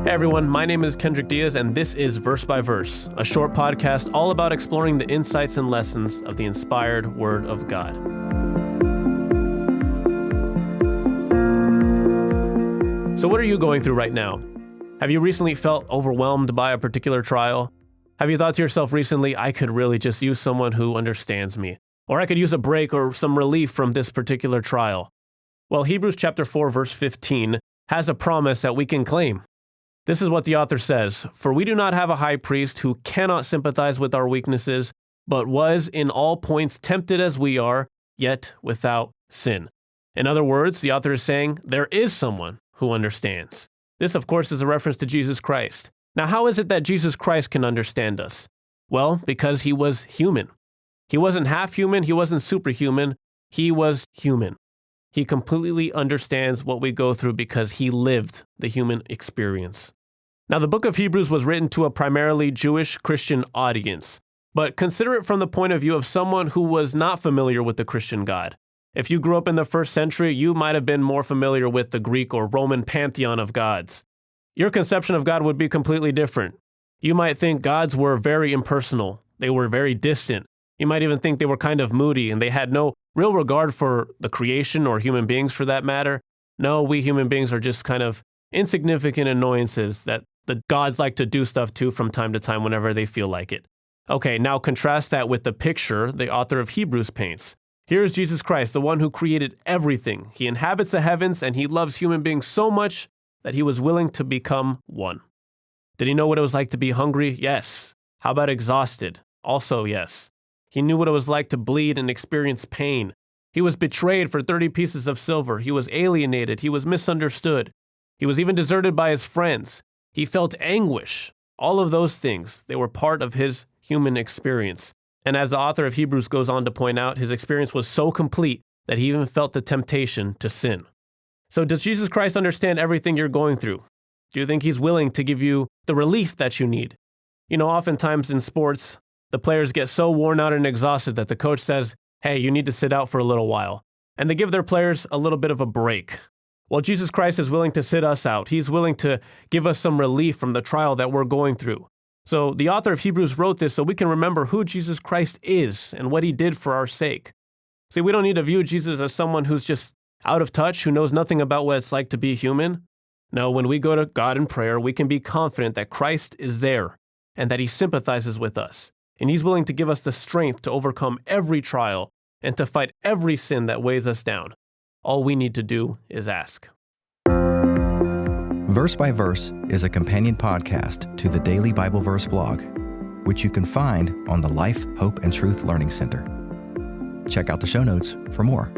Hey everyone, my name is Kendrick Diaz, and this is Verse by Verse, a short podcast all about exploring the insights and lessons of the inspired Word of God. So what are you going through right now? Have you recently felt overwhelmed by a particular trial? Have you thought to yourself recently, I could really just use someone who understands me, or I could use a break or some relief from this particular trial? Well, Hebrews chapter 4, verse 15 has a promise that we can claim. This is what the author says, "For we do not have a high priest who cannot sympathize with our weaknesses, but was in all points tempted as we are, yet without sin." In other words, the author is saying there is someone who understands. This, of course, is a reference to Jesus Christ. Now, how is it that Jesus Christ can understand us? Well, because he was human. He wasn't half human, he wasn't superhuman, he was human. He completely understands what we go through because he lived the human experience. Now, the book of Hebrews was written to a primarily Jewish Christian audience, but consider it from the point of view of someone who was not familiar with the Christian God. If you grew up in the first century, you might have been more familiar with the Greek or Roman pantheon of gods. Your conception of God would be completely different. You might think gods were very impersonal. They were very distant. You might even think they were kind of moody and they had no real regard for the creation or human beings for that matter. No, we human beings are just kind of insignificant annoyances that the gods like to do stuff to from time to time whenever they feel like it. Okay, now contrast that with the picture the author of Hebrews paints. Here is Jesus Christ, the one who created everything. He inhabits the heavens and he loves human beings so much that he was willing to become one. Did he know what it was like to be hungry? Yes. How about exhausted? Also, yes. He knew what it was like to bleed and experience pain. He was betrayed for 30 pieces of silver. He was alienated. He was misunderstood. He was even deserted by his friends. He felt anguish. All of those things, they were part of his human experience. And as the author of Hebrews goes on to point out, his experience was so complete that he even felt the temptation to sin. So does Jesus Christ understand everything you're going through? Do you think he's willing to give you the relief that you need? You know, oftentimes in sports, the players get so worn out and exhausted that the coach says, hey, you need to sit out for a little while. And they give their players a little bit of a break. Well, Jesus Christ is willing to sit us out. He's willing to give us some relief from the trial that we're going through. So the author of Hebrews wrote this so we can remember who Jesus Christ is and what he did for our sake. See, we don't need to view Jesus as someone who's just out of touch, who knows nothing about what it's like to be human. No, when we go to God in prayer, we can be confident that Christ is there and that he sympathizes with us. And he's willing to give us the strength to overcome every trial and to fight every sin that weighs us down. All we need to do is ask. Verse by Verse is a companion podcast to the Daily Bible Verse blog, which you can find on the Life, Hope, and Truth Learning Center. Check out the show notes for more.